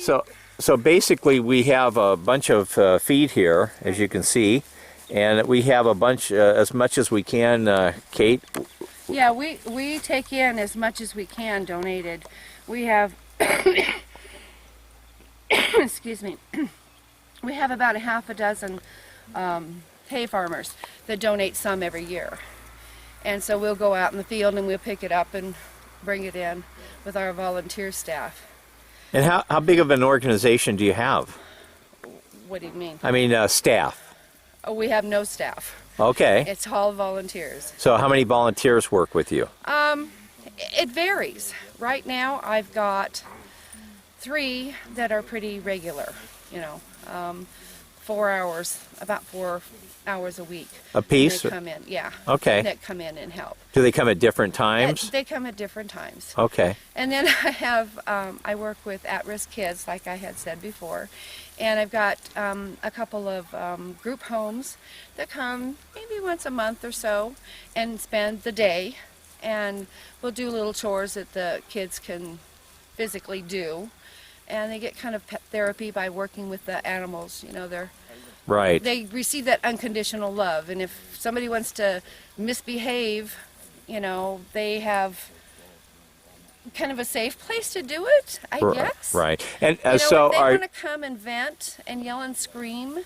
So basically, we have a bunch of feed here, as you can see, and we have a bunch, as much as we can, Kate. Yeah, we take in as much as we can donated. We have, excuse me, we have about a half a dozen hay farmers that donate some every year. And so we'll go out in the field and we'll pick it up and bring it in with our volunteer staff. And how big of an organization do you have? What do you mean? I mean, staff. Oh, we have no staff. Okay. It's all volunteers. So how many volunteers work with you? It varies. Right now I've got 3 that are pretty regular, you know, 4 hours, about 4 hours a week. A piece? They come in, yeah. Okay. That come in and help. Do they come at different times? They come at different times. Okay. And then I have, I work with at-risk kids, like I had said before, and I've got a couple of group homes that come maybe once a month or so and spend the day, and we'll do little chores that the kids can physically do, and they get kind of pet therapy by working with the animals. You know, Right. they receive that unconditional love, and if somebody wants to misbehave, you know, they have kind of a safe place to do it, I guess. Right. And you know, so if they want to come and vent and yell and scream,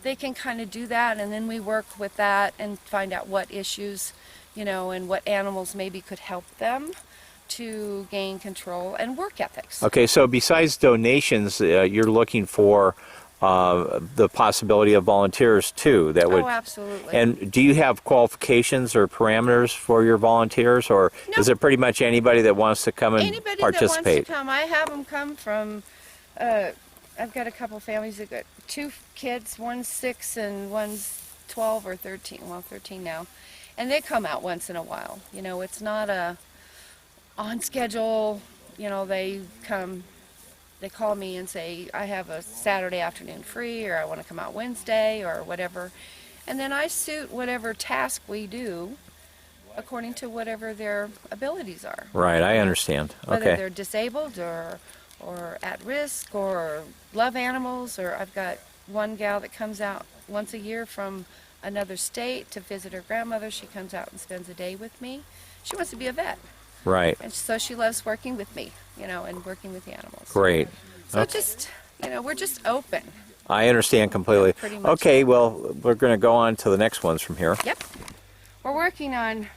they can kind of do that, and then we work with that and find out what issues, you know, and what animals maybe could help them to gain control and work ethics. Okay, so besides donations, you're looking for the possibility of volunteers too. That would. Oh, absolutely. And do you have qualifications or parameters for your volunteers, or is it pretty much anybody that wants to come and Anybody participate? that wants to come. I have them come from. I've got a couple families that got 2 kids. One's 6 and one's 12 or 13. Well, 13 now, and they come out once in a while. You know, it's not a on schedule. You know, they come. They call me and say, I have a Saturday afternoon free, or I want to come out Wednesday, or whatever. And then I suit whatever task we do according to whatever their abilities are. Right, I understand. Whether Okay. they're disabled or at risk or love animals, or I've got one gal that comes out once a year from another state to visit her grandmother. She comes out and spends a day with me. She wants to be a vet. Right. And so she loves working with me, you know, and working with the animals. Great. So Okay. just, you know, we're just open. I understand completely. Pretty much. Okay, well, we're going to go on to the next ones from here. Yep. We're working on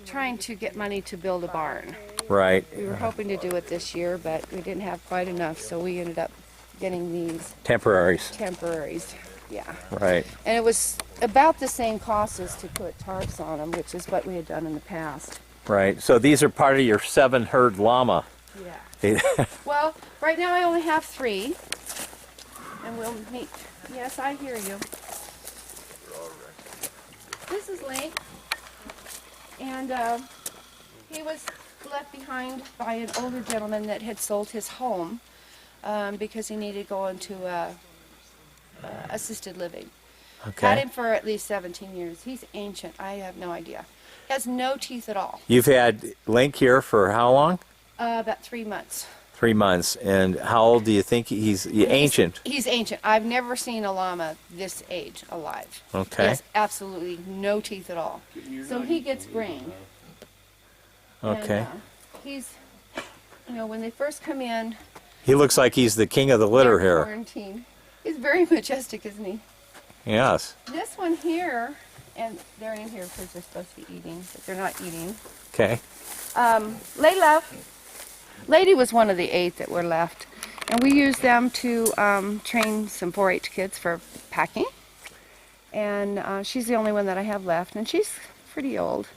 trying to get money to build a barn. Right. We were hoping to do it this year, but we didn't have quite enough, so we ended up getting these Temporaries. temporaries. Yeah. Right. And it was about the same cost as to put tarps on them, which is what we had done in the past. Right. So these are part of your 7-herd llama. Yeah. Well, right now I only have 3, and we'll meet. Yes, I hear you. This is Link, and he was left behind by an older gentleman that had sold his home because he needed to go into assisted living. Okay. Had him for at least 17 years. He's ancient. I have no idea. He has no teeth at all. You've had Link here for how long? About 3 months. 3 months. And how old do you think he's ancient? He's ancient. I've never seen a llama this age alive. Okay. He has absolutely no teeth at all. So he gets grain. Okay. And, he's, you know, when they first come in, He looks like he's the king of the litter they're here. quarantined. He's very majestic, isn't he? Yes. This one here, and they're in here because they're supposed to be eating, but they're not eating. Okay. Layla. Lady was one of the 8 that were left, and we used them to train some 4-H kids for packing. And she's the only one that I have left, and she's pretty old.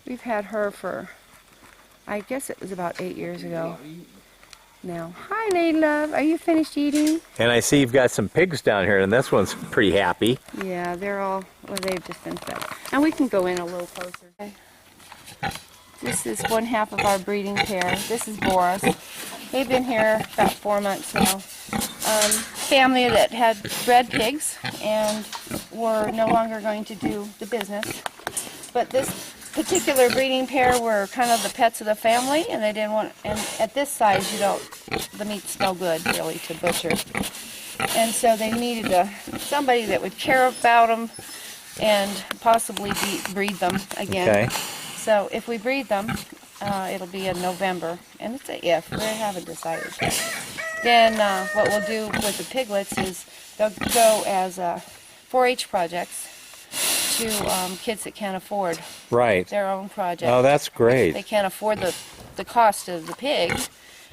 We've had her for, I guess it was about 8 years ago now. Hi, Lady Love. Are you finished eating? And I see you've got some pigs down here, and this one's pretty happy. Yeah, they're all, well, they've just been fed. And we can go in a little closer. Okay. This is one half of our breeding pair. This is Boris. They've been here about 4 months now. Family that had bred pigs and were no longer going to do the business. But this particular breeding pair were kind of the pets of the family, and they didn't want. And at this size, the meat's no good really to butcher. And so they needed somebody that would care about them and possibly breed them again. Okay. So if we breed them, it'll be in November, and it's a if. We haven't decided yet. Then what we'll do with the piglets is they'll go as 4-H projects to kids that can't afford Right. their own project. Oh, that's great. They can't afford the cost of the pig,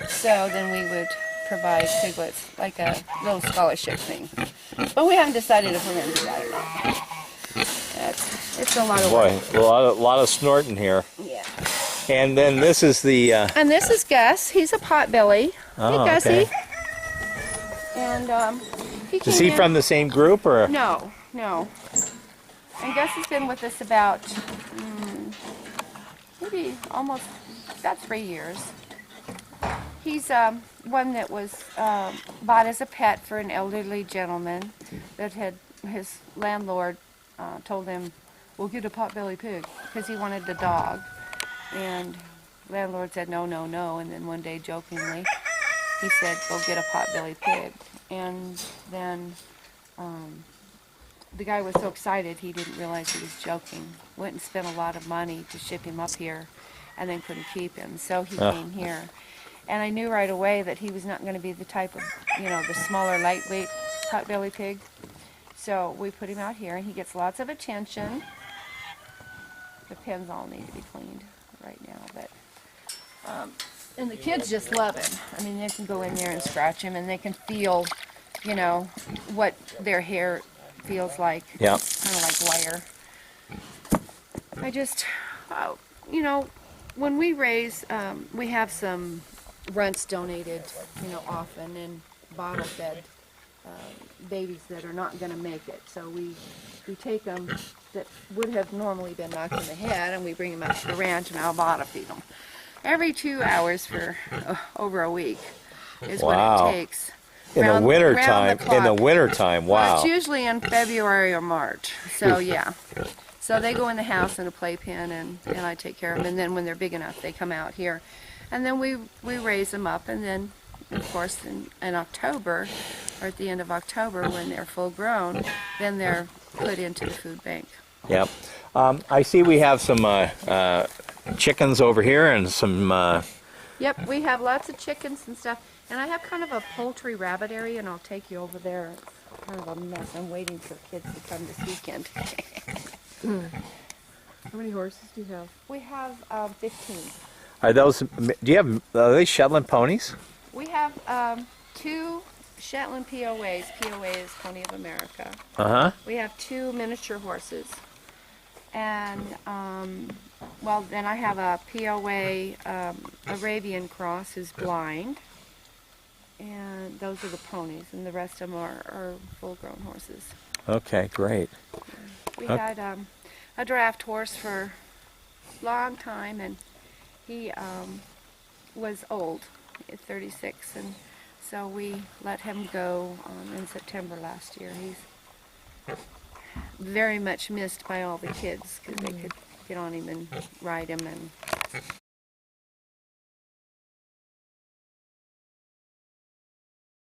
so then we would provide piglets, like a little scholarship thing. But we haven't decided if we're going to do that or not. It's a lot of work. Boy, a lot of snorting here. Yeah. And then this is the... And this is Gus. He's a potbelly. Oh, hey, Gussie. okay. And he Is he came in- from the same group, or...? No. And Gus has been with us about maybe almost about 3 years. He's one that was bought as a pet for an elderly gentleman that had his landlord told him, "We'll get a potbelly pig," because he wanted the dog. And landlord said no, and then one day jokingly he said, "Go get a potbelly pig." And then the guy was so excited he didn't realize he was joking. Went and spent a lot of money to ship him up here and then couldn't keep him. So he came here. And I knew right away that he was not going to be the type of, the smaller, lightweight potbelly pig. So we put him out here, and he gets lots of attention. The pens all need to be cleaned right now, but and the kids just love him. I mean, they can go in there and scratch him, and they can feel, what their hair feels like. Yeah. Kind of like wire. I just, when we raise, we have some runts donated, often, and bottle-fed babies that are not going to make it. So we take them that would have normally been knocked in the head, and we bring them up to the ranch, and I'll bottle feed them. Every 2 hours for over a week is Wow. what it takes. In the winter time. clock. In the winter time. Well, Wow. it's usually in February or March. So yeah. So they go in the house in a playpen, and I take care of them. And then when they're big enough, they come out here. And then we raise them up. And then, of course, in October, or at the end of October, when they're full grown, then they're put into the food bank. Yep. I see we have some chickens over here and some... Yep, we have lots of chickens and stuff. And I have kind of a poultry rabbit area, and I'll take you over there. It's kind of a mess. I'm waiting for kids to come this weekend. How many horses do you have? We have 15. Are they Shetland ponies? We have 2 Shetland POAs. POA is Pony of America. Uh-huh. We have 2 miniature horses. And, then I have a POA Arabian cross who's blind. And those are the ponies, and the rest of them are full-grown horses. Okay, great. We had a draft horse for a long time, and he was old, at 36, and so we let him go in September last year. He's very much missed by all the kids because they could get on him and ride him, and